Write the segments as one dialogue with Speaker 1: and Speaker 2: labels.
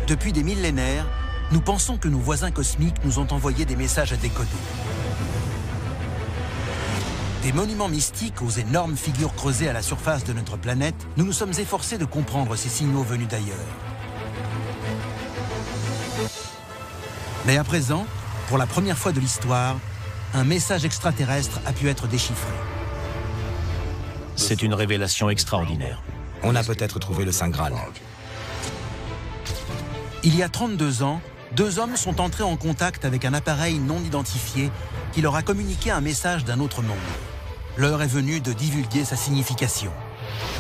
Speaker 1: Depuis des millénaires, nous pensons que nos voisins cosmiques nous ont envoyé des messages à décoder. Des monuments mystiques aux énormes figures creusées à la surface de notre planète, nous nous sommes efforcés de comprendre ces signaux venus d'ailleurs. Mais à présent, pour la première fois de l'histoire, un message extraterrestre a pu être déchiffré.
Speaker 2: C'est une révélation extraordinaire.
Speaker 3: On a peut-être trouvé le Saint Graal.
Speaker 1: Il y a 32 ans, deux hommes sont entrés en contact avec un appareil non identifié qui leur a communiqué un message d'un autre monde. L'heure est venue de divulguer sa signification.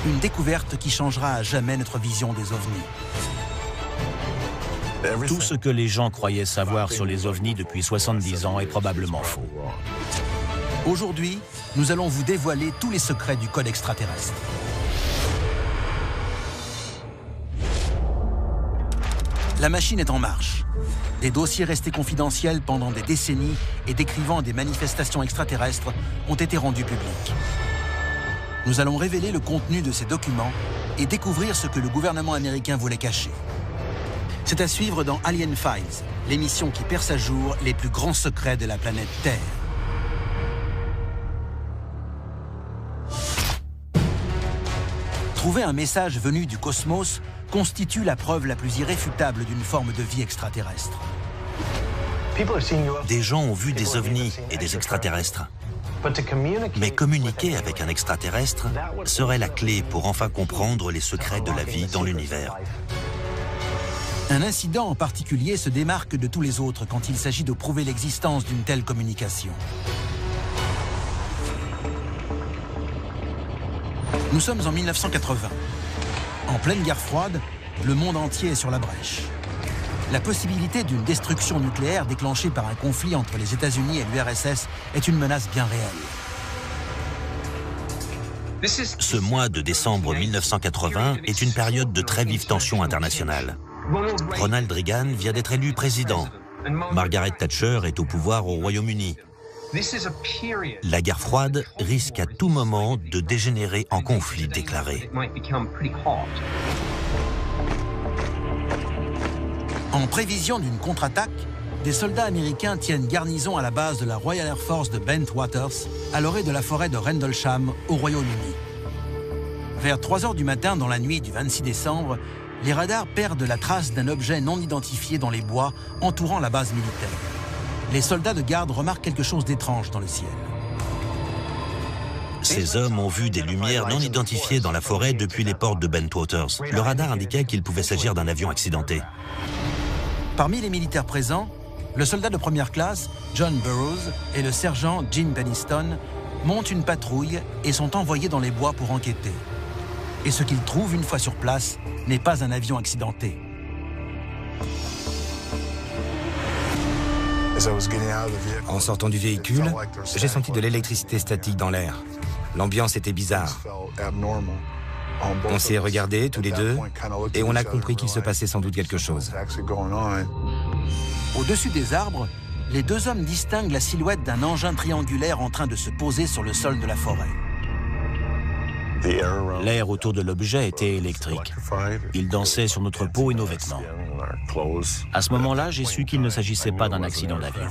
Speaker 1: Une découverte qui changera à jamais notre vision des ovnis.
Speaker 2: Tout ce que les gens croyaient savoir sur les ovnis depuis 70 ans est probablement faux.
Speaker 1: Aujourd'hui, nous allons vous dévoiler tous les secrets du code extraterrestre. La machine est en marche. Des dossiers restés confidentiels pendant des décennies et décrivant des manifestations extraterrestres ont été rendus publics. Nous allons révéler le contenu de ces documents et découvrir ce que le gouvernement américain voulait cacher. C'est à suivre dans Alien Files, l'émission qui perce à jour les plus grands secrets de la planète Terre. Trouver un message venu du cosmos constitue la preuve la plus irréfutable d'une forme de vie extraterrestre.
Speaker 4: Des gens ont vu des ovnis et des extraterrestres. Mais communiquer avec un extraterrestre serait la clé pour enfin comprendre les secrets de la vie dans l'univers.
Speaker 1: Un incident en particulier se démarque de tous les autres quand il s'agit de prouver l'existence d'une telle communication. Nous sommes en 1980. En pleine guerre froide, le monde entier est sur la brèche. La possibilité d'une destruction nucléaire déclenchée par un conflit entre les États-Unis et l'URSS est une menace bien réelle.
Speaker 4: Ce mois de décembre 1980 est une période de très vive tension internationale. Ronald Reagan vient d'être élu président. Margaret Thatcher est au pouvoir au Royaume-Uni. La guerre froide risque à tout moment de dégénérer en conflit déclaré.
Speaker 1: En prévision d'une contre-attaque, des soldats américains tiennent garnison à la base de la Royal Air Force de Bentwaters, à l'orée de la forêt de Rendlesham, au Royaume-Uni. Vers 3 h du matin, dans la nuit du 26 décembre, les radars perdent la trace d'un objet non identifié dans les bois entourant la base militaire. Les soldats de garde remarquent quelque chose d'étrange dans le ciel.
Speaker 4: Ces hommes ont vu des lumières non identifiées dans la forêt depuis les portes de Bentwaters. Le radar indiquait qu'il pouvait s'agir d'un avion accidenté.
Speaker 1: Parmi les militaires présents, le soldat de première classe, John Burroughs, et le sergent Jim Penniston montent une patrouille et sont envoyés dans les bois pour enquêter. Et ce qu'ils trouvent une fois sur place n'est pas un avion accidenté.
Speaker 3: En sortant du véhicule, j'ai senti de l'électricité statique dans l'air. L'ambiance était bizarre. On s'est regardés tous les deux et on a compris qu'il se passait sans doute quelque chose.
Speaker 1: Au-dessus des arbres, les deux hommes distinguent la silhouette d'un engin triangulaire en train de se poser sur le sol de la forêt.
Speaker 2: L'air autour de l'objet était électrique. Il dansait sur notre peau et nos vêtements. À ce moment-là, j'ai su qu'il ne s'agissait pas d'un accident d'avion.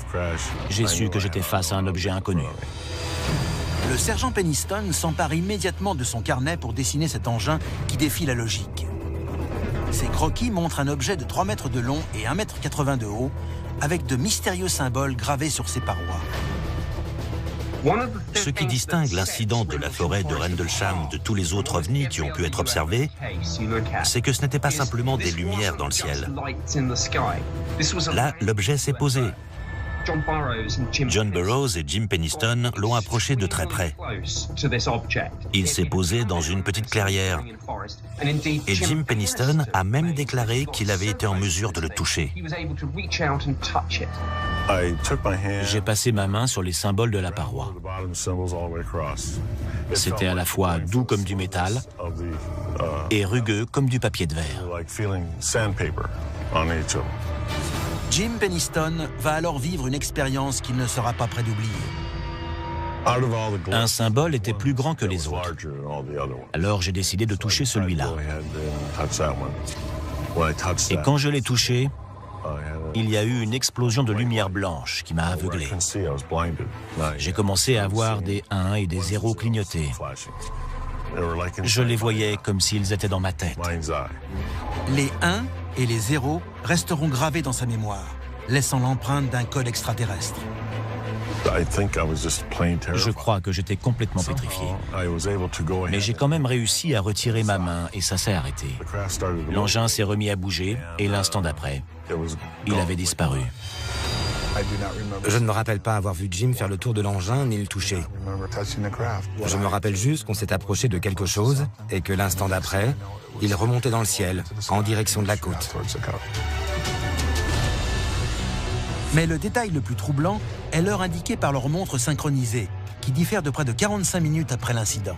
Speaker 2: J'ai su que j'étais face à un objet inconnu.
Speaker 1: Le sergent Penniston s'empare immédiatement de son carnet pour dessiner cet engin qui défie la logique. Ces croquis montrent un objet de 3 mètres de long et 1,80 m de haut, avec de mystérieux symboles gravés sur ses parois.
Speaker 4: Ce qui distingue l'incident de la forêt de Rendlesham de tous les autres ovnis qui ont pu être observés, c'est que ce n'était pas simplement des lumières dans le ciel. Là, l'objet s'est posé. John Burroughs et Jim Penniston l'ont approché de très près. Il s'est posé dans une petite clairière. Et Jim Penniston a même déclaré qu'il avait été en mesure de le toucher.
Speaker 2: J'ai passé ma main sur les symboles de la paroi. C'était à la fois doux comme du métal et rugueux comme du papier de verre.
Speaker 1: Jim Penniston va alors vivre une expérience qu'il ne sera pas prêt d'oublier.
Speaker 2: Un symbole était plus grand que les autres. Alors j'ai décidé de toucher celui-là. Et quand je l'ai touché, il y a eu une explosion de lumière blanche qui m'a aveuglé. J'ai commencé à voir des 1 et des 0 clignoter. Je les voyais comme s'ils étaient dans ma tête.
Speaker 1: Les 1 et les 0 resteront gravés dans sa mémoire, laissant l'empreinte d'un code extraterrestre.
Speaker 2: Je crois que j'étais complètement pétrifié. Mais j'ai quand même réussi à retirer ma main et ça s'est arrêté. L'engin s'est remis à bouger et l'instant d'après, il avait disparu.
Speaker 3: Je ne me rappelle pas avoir vu Jim faire le tour de l'engin ni le toucher. Je me rappelle juste qu'on s'est approché de quelque chose et que l'instant d'après, il remontait dans le ciel, en direction de la côte.
Speaker 1: Mais le détail le plus troublant est l'heure indiquée par leur montre synchronisée, qui diffère de près de 45 minutes après l'incident.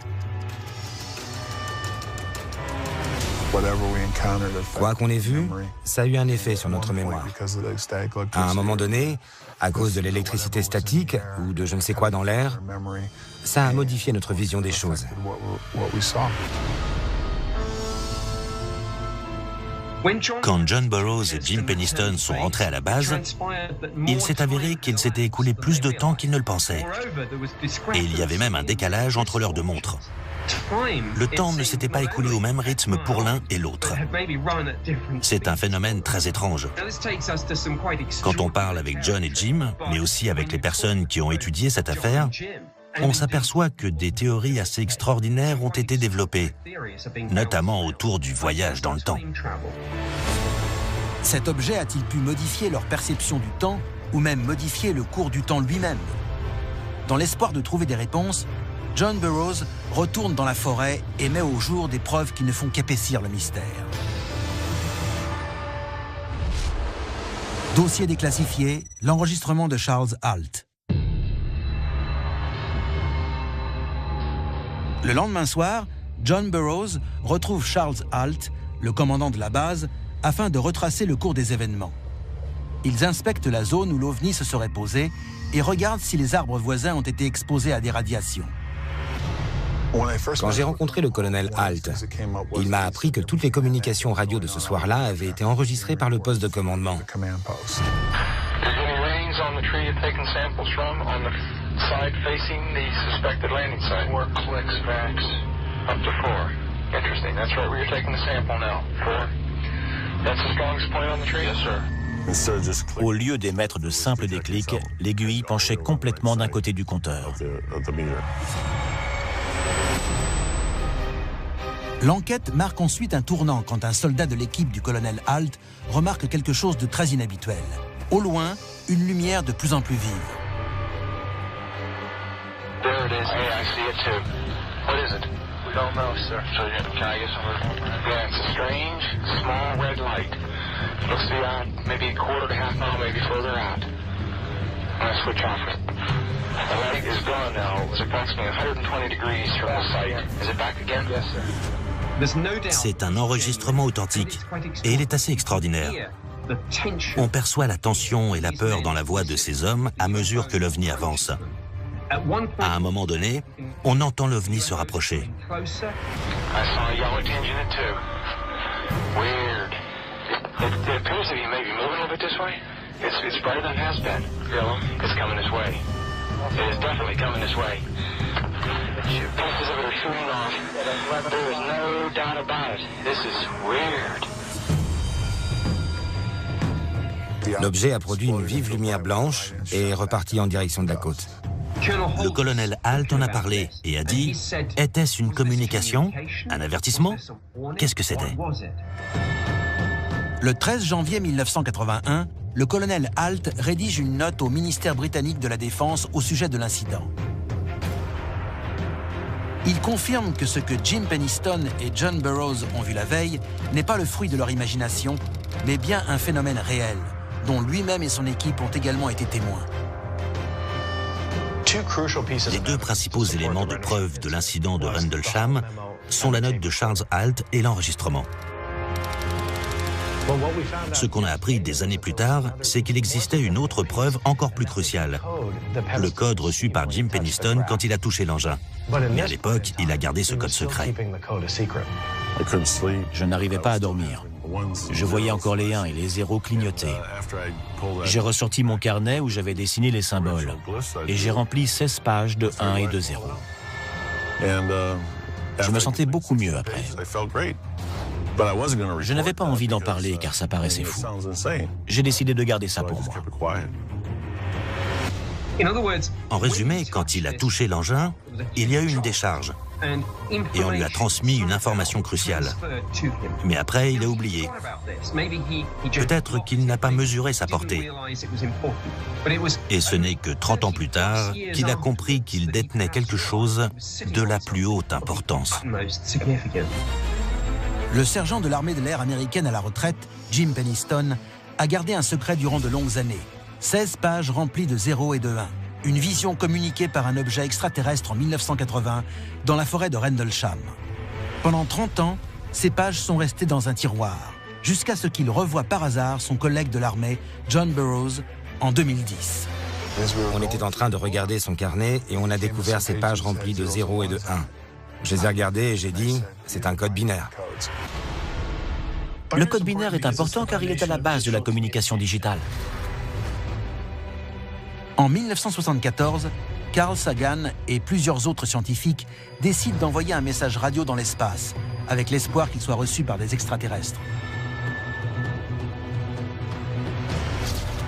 Speaker 3: Quoi qu'on ait vu, ça a eu un effet sur notre mémoire. À un moment donné, à cause de l'électricité statique ou de je ne sais quoi dans l'air, ça a modifié notre vision des choses.
Speaker 4: Quand John Burroughs et Jim Penniston sont rentrés à la base, il s'est avéré qu'il s'était écoulé plus de temps qu'ils ne le pensaient. Et il y avait même un décalage entre leurs deux montres. Le temps ne s'était pas écoulé au même rythme pour l'un et l'autre. C'est un phénomène très étrange. Quand on parle avec John et Jim, mais aussi avec les personnes qui ont étudié cette affaire, on s'aperçoit que des théories assez extraordinaires ont été développées, notamment autour du voyage dans le temps.
Speaker 1: Cet objet a-t-il pu modifier leur perception du temps ou même modifier le cours du temps lui-même? Dans l'espoir de trouver des réponses, John Burroughs retourne dans la forêt et met au jour des preuves qui ne font qu'épaissir le mystère. Dossier déclassifié, l'enregistrement de Charles Halt. Le lendemain soir, John Burroughs retrouve Charles Halt, le commandant de la base, afin de retracer le cours des événements. Ils inspectent la zone où l'OVNI se serait posé et regardent si les arbres voisins ont été exposés à des radiations.
Speaker 3: Quand j'ai rencontré le colonel Halt, il m'a appris que toutes les communications radio de ce soir-là avaient été enregistrées par le poste de commandement.
Speaker 5: Side facing the suspected landing site. 4 clicks max, up to 4. Interesting. That's right where you're taking the sample now. 4. That's the strongest point on the tree? Yes, sir.
Speaker 2: Au lieu d'émettre de simples déclics, l'aiguille penchait complètement d'un côté du compteur.
Speaker 1: L'enquête marque ensuite un tournant quand un soldat de l'équipe du colonel Halt remarque quelque chose de très inhabituel. Au loin, une lumière de plus en plus vive.
Speaker 5: There it is. Hey, I see it too. What is it? We don't know, sir. So, can I get some? Yeah, it's a strange, small red light. Looks to be maybe a quarter to half mile, maybe further out. I'm going to switch off it. The light is gone now. It's approximately 120 degrees from the site. Is it back again? Yes, sir.
Speaker 4: C'est un enregistrement authentique et il est assez extraordinaire. On perçoit la tension et la peur dans la voix de ces hommes à mesure que l'OVNI avance. À un moment donné, on entend l'OVNI se rapprocher.
Speaker 3: L'objet a produit une vive lumière blanche et est reparti en direction de la côte.
Speaker 4: Le colonel Halt en a parlé et a dit « Était-ce une communication? Un avertissement? Qu'est-ce que c'était ?»
Speaker 1: Le 13 janvier 1981, le colonel Halt rédige une note au ministère britannique de la Défense au sujet de l'incident. Il confirme que ce que Jim Penniston et John Burroughs ont vu la veille n'est pas le fruit de leur imagination, mais bien un phénomène réel, dont lui-même et son équipe ont également été témoins.
Speaker 4: Les deux principaux éléments de preuve de l'incident de Rendlesham sont la note de Charles Halt et l'enregistrement. Ce qu'on a appris des années plus tard, c'est qu'il existait une autre preuve encore plus cruciale. Le code reçu par Jim Penniston quand il a touché l'engin. Mais à l'époque, il a gardé ce code secret.
Speaker 2: Je n'arrivais pas à dormir. Je voyais encore les 1 et les 0 clignoter. J'ai ressorti mon carnet où j'avais dessiné les symboles et j'ai rempli 16 pages de 1 et de 0. Je me sentais beaucoup mieux après. Je n'avais pas envie d'en parler car ça paraissait fou. J'ai décidé de garder ça pour moi.
Speaker 4: En résumé, quand il a touché l'engin, il y a eu une décharge et on lui a transmis une information cruciale. Mais après, il a oublié. Peut-être qu'il n'a pas mesuré sa portée. Et ce n'est que 30 ans plus tard qu'il a compris qu'il détenait quelque chose de la plus haute importance.
Speaker 1: Le sergent de l'armée de l'air américaine à la retraite, Jim Penniston, a gardé un secret durant de longues années. 16 pages remplies de 0 et de 1. Une vision communiquée par un objet extraterrestre en 1980 dans la forêt de Rendlesham. Pendant 30 ans, ces pages sont restées dans un tiroir, jusqu'à ce qu'il revoie par hasard son collègue de l'armée, John Burroughs, en 2010.
Speaker 3: On était en train de regarder son carnet et on a découvert ces pages remplies de 0 et de 1. Je les ai regardées et j'ai dit, c'est un code binaire.
Speaker 2: Le code binaire est important car il est à la base de la communication digitale.
Speaker 1: En 1974, Carl Sagan et plusieurs autres scientifiques décident d'envoyer un message radio dans l'espace, avec l'espoir qu'il soit reçu par des extraterrestres.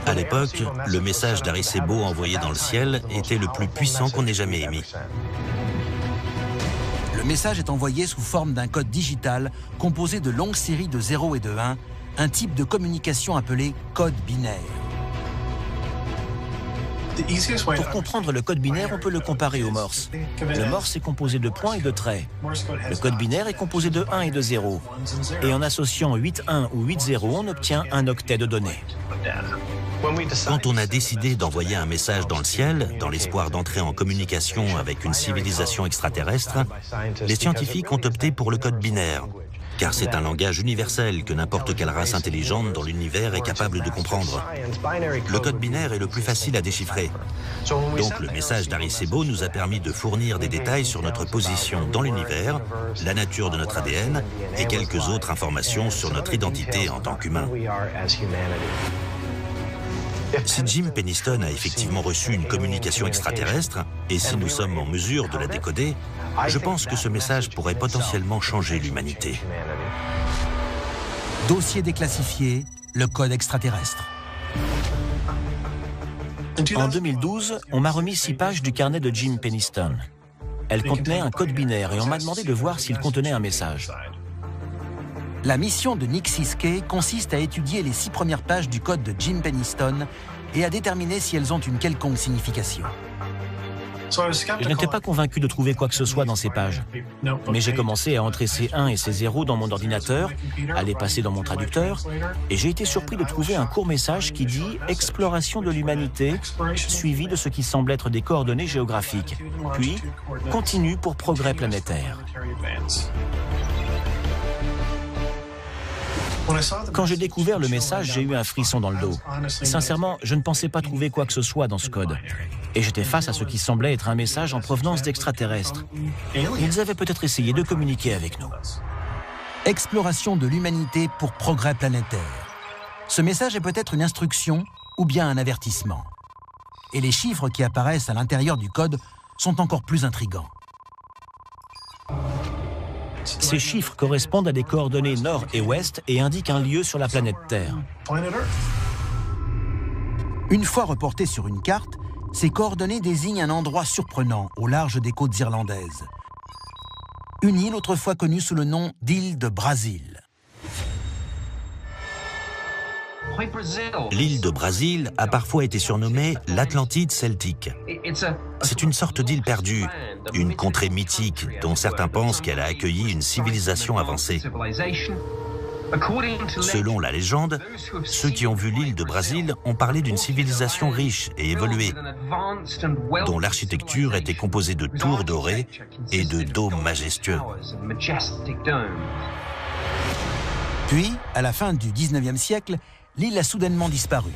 Speaker 4: À l'époque, le message d'Arecibo envoyé dans le ciel était le plus puissant qu'on ait jamais émis.
Speaker 1: Le message est envoyé sous forme d'un code digital composé de longues séries de 0 et de 1, un type de communication appelé code binaire.
Speaker 2: Pour comprendre le code binaire, on peut le comparer au Morse. Le Morse est composé de points et de traits. Le code binaire est composé de 1 et de 0. Et en associant 8 1 ou 8 0, on obtient un octet de données.
Speaker 4: Quand on a décidé d'envoyer un message dans le ciel, dans l'espoir d'entrer en communication avec une civilisation extraterrestre, les scientifiques ont opté pour le code binaire, car c'est un langage universel que n'importe quelle race intelligente dans l'univers est capable de comprendre. Le code binaire est le plus facile à déchiffrer. Donc le message d'Arecibo nous a permis de fournir des détails sur notre position dans l'univers, la nature de notre ADN et quelques autres informations sur notre identité en tant qu'humain. Si Jim Penniston a effectivement reçu une communication extraterrestre, et si nous sommes en mesure de la décoder, je pense que ce message pourrait potentiellement changer l'humanité.
Speaker 1: Dossier déclassifié, le code extraterrestre.
Speaker 2: En 2012, on m'a remis 6 pages du carnet de Jim Penniston. Elles contenaient un code binaire et on m'a demandé de voir s'il contenait un message.
Speaker 1: La mission de Nick Siskey consiste à étudier les 6 premières pages du code de Jim Penniston et à déterminer si elles ont une quelconque signification.
Speaker 2: Je n'étais pas convaincu de trouver quoi que ce soit dans ces pages. Mais j'ai commencé à entrer ces 1 et ces 0 dans mon ordinateur, à les passer dans mon traducteur, et j'ai été surpris de trouver un court message qui dit « Exploration de l'humanité », suivi de ce qui semble être des coordonnées géographiques. Puis, « Continue pour progrès planétaire ». Quand j'ai découvert le message, j'ai eu un frisson dans le dos. Sincèrement, je ne pensais pas trouver quoi que ce soit dans ce code. Et j'étais face à ce qui semblait être un message en provenance d'extraterrestres. Ils avaient peut-être essayé de communiquer avec nous.
Speaker 1: Exploration de l'humanité pour progrès planétaire. Ce message est peut-être une instruction ou bien un avertissement. Et les chiffres qui apparaissent à l'intérieur du code sont encore plus intrigants.
Speaker 2: Ces chiffres correspondent à des coordonnées nord et ouest et indiquent un lieu sur la planète Terre.
Speaker 1: Une fois reportées sur une carte, ces coordonnées désignent un endroit surprenant au large des côtes irlandaises. Une île autrefois connue sous le nom d'île de Brazil.
Speaker 4: L'île de Brazil a parfois été surnommée l'Atlantide celtique. C'est une sorte d'île perdue, une contrée mythique dont certains pensent qu'elle a accueilli une civilisation avancée. Selon la légende, ceux qui ont vu l'île de Brazil ont parlé d'une civilisation riche et évoluée, dont l'architecture était composée de tours dorées et de dômes majestueux.
Speaker 1: Puis, à la fin du 19e siècle, l'île a soudainement disparu.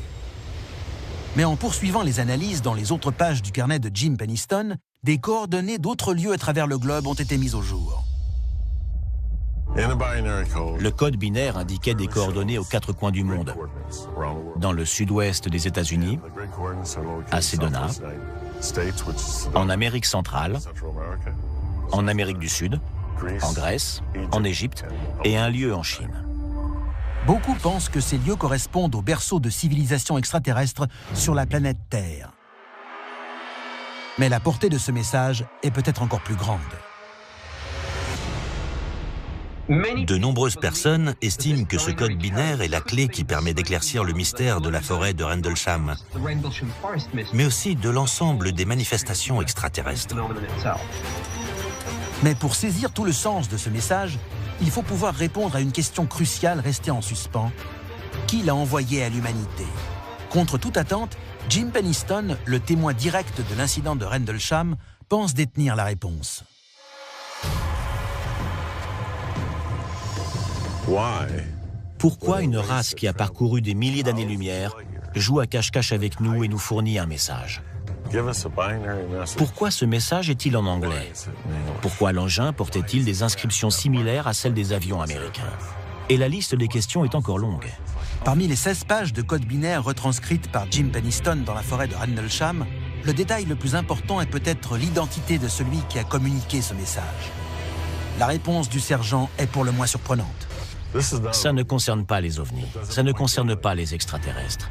Speaker 1: Mais en poursuivant les analyses dans les autres pages du carnet de Jim Penniston, des coordonnées d'autres lieux à travers le globe ont été mises au jour.
Speaker 2: Le code binaire indiquait des coordonnées aux 4 coins du monde. Dans le sud-ouest des États-Unis, à Sedona, en Amérique centrale, en Amérique du Sud, en Grèce, en Égypte et un lieu en Chine.
Speaker 1: Beaucoup pensent que ces lieux correspondent au berceau de civilisations extraterrestres sur la planète Terre. Mais la portée de ce message est peut-être encore plus grande.
Speaker 4: De nombreuses personnes estiment que ce code binaire est la clé qui permet d'éclaircir le mystère de la forêt de Rendlesham, mais aussi de l'ensemble des manifestations extraterrestres.
Speaker 1: Mais pour saisir tout le sens de ce message, il faut pouvoir répondre à une question cruciale restée en suspens. Qui l'a envoyé à l'humanité? Contre toute attente, Jim Penniston, le témoin direct de l'incident de Rendlesham, pense détenir la réponse.
Speaker 2: Pourquoi une race qui a parcouru des milliers d'années-lumière joue à cache-cache avec nous et nous fournit un message? Pourquoi ce message est-il en anglais? Pourquoi l'engin portait-il des inscriptions similaires à celles des avions américains? Et la liste des questions est encore longue.
Speaker 1: Parmi les 16 pages de code binaire retranscrites par Jim Penniston dans la forêt de Rendlesham, le détail le plus important est peut-être l'identité de celui qui a communiqué ce message. La réponse du sergent est pour le moins surprenante.
Speaker 2: Ça ne concerne pas les ovnis, ça ne concerne pas les extraterrestres.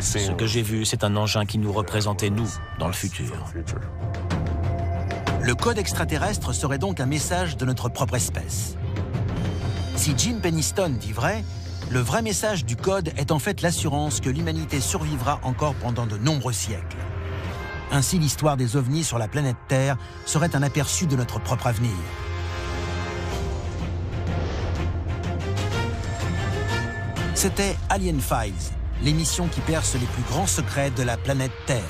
Speaker 2: Ce que j'ai vu, c'est un engin qui nous représentait, nous, dans le futur.
Speaker 1: Le code extraterrestre serait donc un message de notre propre espèce. Si Jim Penniston dit vrai, le vrai message du code est en fait l'assurance que l'humanité survivra encore pendant de nombreux siècles. Ainsi, l'histoire des ovnis sur la planète Terre serait un aperçu de notre propre avenir. C'était Alien Files, l'émission qui perce les plus grands secrets de la planète Terre.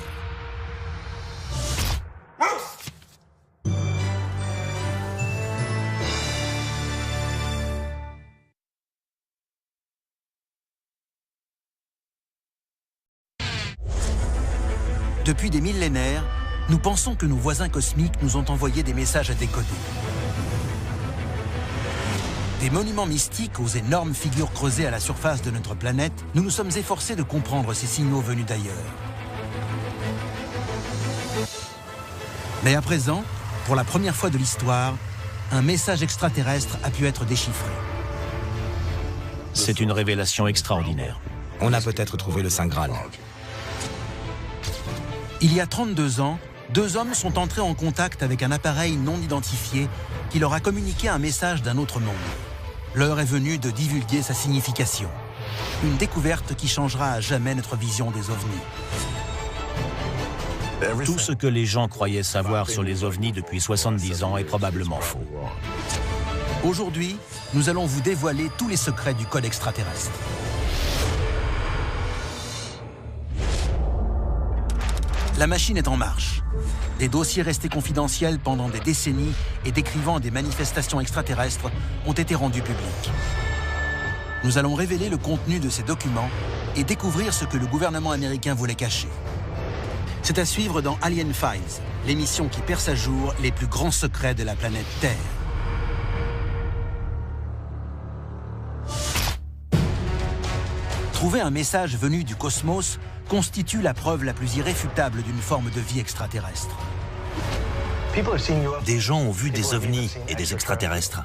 Speaker 1: Depuis des millénaires, nous pensons que nos voisins cosmiques nous ont envoyé des messages à décoder. Des monuments mystiques aux énormes figures creusées à la surface de notre planète, nous nous sommes efforcés de comprendre ces signaux venus d'ailleurs. Mais à présent, pour la première fois de l'histoire, un message extraterrestre a pu être déchiffré.
Speaker 2: C'est une révélation extraordinaire.
Speaker 3: On a peut-être trouvé le Saint Graal.
Speaker 1: Il y a 32 ans, 2 hommes sont entrés en contact avec un appareil non identifié qui leur a communiqué un message d'un autre monde. L'heure est venue de divulguer sa signification. Une découverte qui changera à jamais notre vision des ovnis.
Speaker 2: Tout ce que les gens croyaient savoir sur les ovnis depuis 70 ans est probablement faux.
Speaker 1: Aujourd'hui, nous allons vous dévoiler tous les secrets du code extraterrestre. La machine est en marche. Des dossiers restés confidentiels pendant des décennies et décrivant des manifestations extraterrestres ont été rendus publics. Nous allons révéler le contenu de ces documents et découvrir ce que le gouvernement américain voulait cacher. C'est à suivre dans Alien Files, l'émission qui perce à jour les plus grands secrets de la planète Terre. Trouver un message venu du cosmos constitue la preuve la plus irréfutable d'une forme de vie extraterrestre.
Speaker 4: Des gens ont vu des ovnis et des extraterrestres.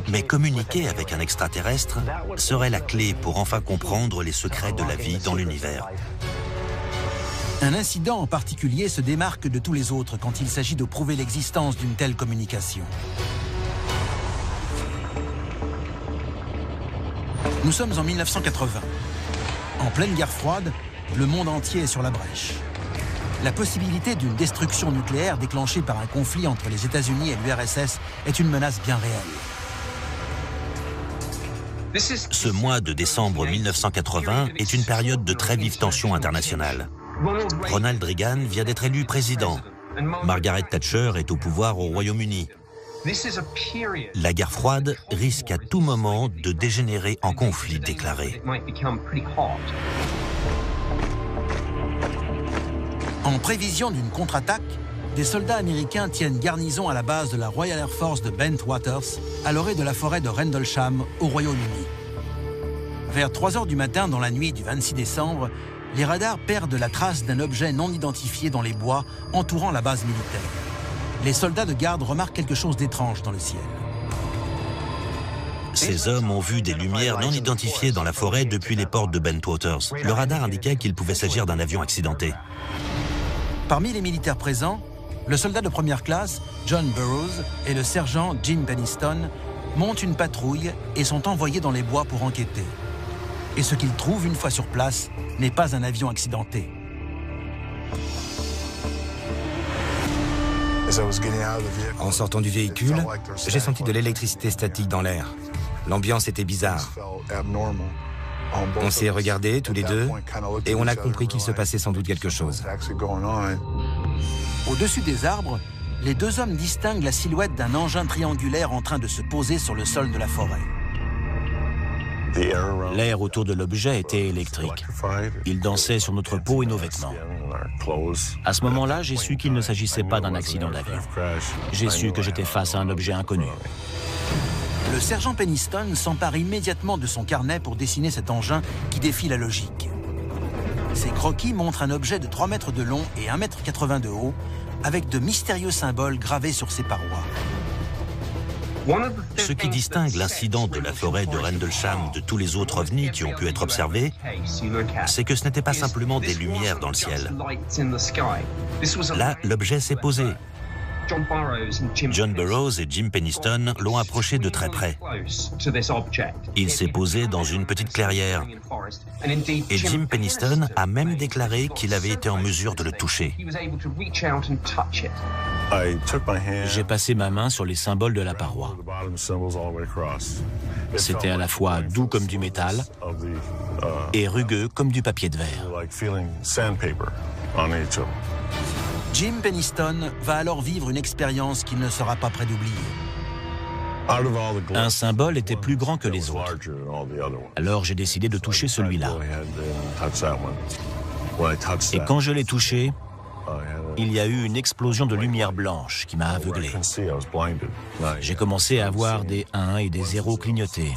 Speaker 4: Mais communiquer avec un extraterrestre serait la clé pour enfin comprendre les secrets de la vie dans l'univers.
Speaker 1: Un incident en particulier se démarque de tous les autres quand il s'agit de prouver l'existence d'une telle communication. Nous sommes en 1980. En pleine guerre froide, le monde entier est sur la brèche. La possibilité d'une destruction nucléaire déclenchée par un conflit entre les États-Unis et l'URSS est une menace bien réelle.
Speaker 4: Ce mois de décembre 1980 est une période de très vive tension internationale. Ronald Reagan vient d'être élu président. Margaret Thatcher est au pouvoir au Royaume-Uni. La guerre froide risque à tout moment de dégénérer en conflit déclaré.
Speaker 1: En prévision d'une contre-attaque, des soldats américains tiennent garnison à la base de la Royal Air Force de Bentwaters, à l'orée de la forêt de Rendlesham, au Royaume-Uni. Vers 3 heures du matin, dans la nuit du 26 décembre, les radars perdent la trace d'un objet non identifié dans les bois entourant la base militaire. Les soldats de garde remarquent quelque chose d'étrange dans le ciel.
Speaker 4: Ces hommes ont vu des lumières non identifiées dans la forêt depuis les portes de Bentwaters. Le radar indiquait qu'il pouvait s'agir d'un avion accidenté.
Speaker 1: Parmi les militaires présents, le soldat de première classe, John Burroughs, et le sergent Jim Penniston montent une patrouille et sont envoyés dans les bois pour enquêter. Et ce qu'ils trouvent une fois sur place n'est pas un avion accidenté.
Speaker 3: En sortant du véhicule, j'ai senti de l'électricité statique dans l'air. L'ambiance était bizarre. On s'est regardés tous les deux et on a compris qu'il se passait sans doute quelque chose.
Speaker 1: Au-dessus des arbres, les deux hommes distinguent la silhouette d'un engin triangulaire en train de se poser sur le sol de la forêt.
Speaker 2: L'air autour de l'objet était électrique. Il dansait sur notre peau et nos vêtements. À ce moment-là, j'ai su qu'il ne s'agissait pas d'un accident d'avion. J'ai su que j'étais face à un objet inconnu.
Speaker 1: Le sergent Penniston s'empare immédiatement de son carnet pour dessiner cet engin qui défie la logique. Ses croquis montrent un objet de 3 mètres de long et 1,80 m de haut, avec de mystérieux symboles gravés sur ses parois.
Speaker 4: Ce qui distingue l'incident de la forêt de Rendlesham de tous les autres ovnis qui ont pu être observés, c'est que ce n'était pas simplement des lumières dans le ciel. Là, l'objet s'est posé. John Burroughs et Jim Penniston l'ont approché de très près. Il s'est posé dans une petite clairière. Et Jim Penniston a même déclaré qu'il avait été en mesure de le toucher.
Speaker 2: J'ai passé ma main sur les symboles de la paroi. C'était à la fois doux comme du métal et rugueux comme du papier de verre.
Speaker 1: Jim Penniston va alors vivre une expérience qu'il ne sera pas prêt d'oublier.
Speaker 2: Un symbole était plus grand que les autres. Alors j'ai décidé de toucher celui-là. Et quand je l'ai touché, il y a eu une explosion de lumière blanche qui m'a aveuglé. J'ai commencé à voir des 1 et des 0 clignoter.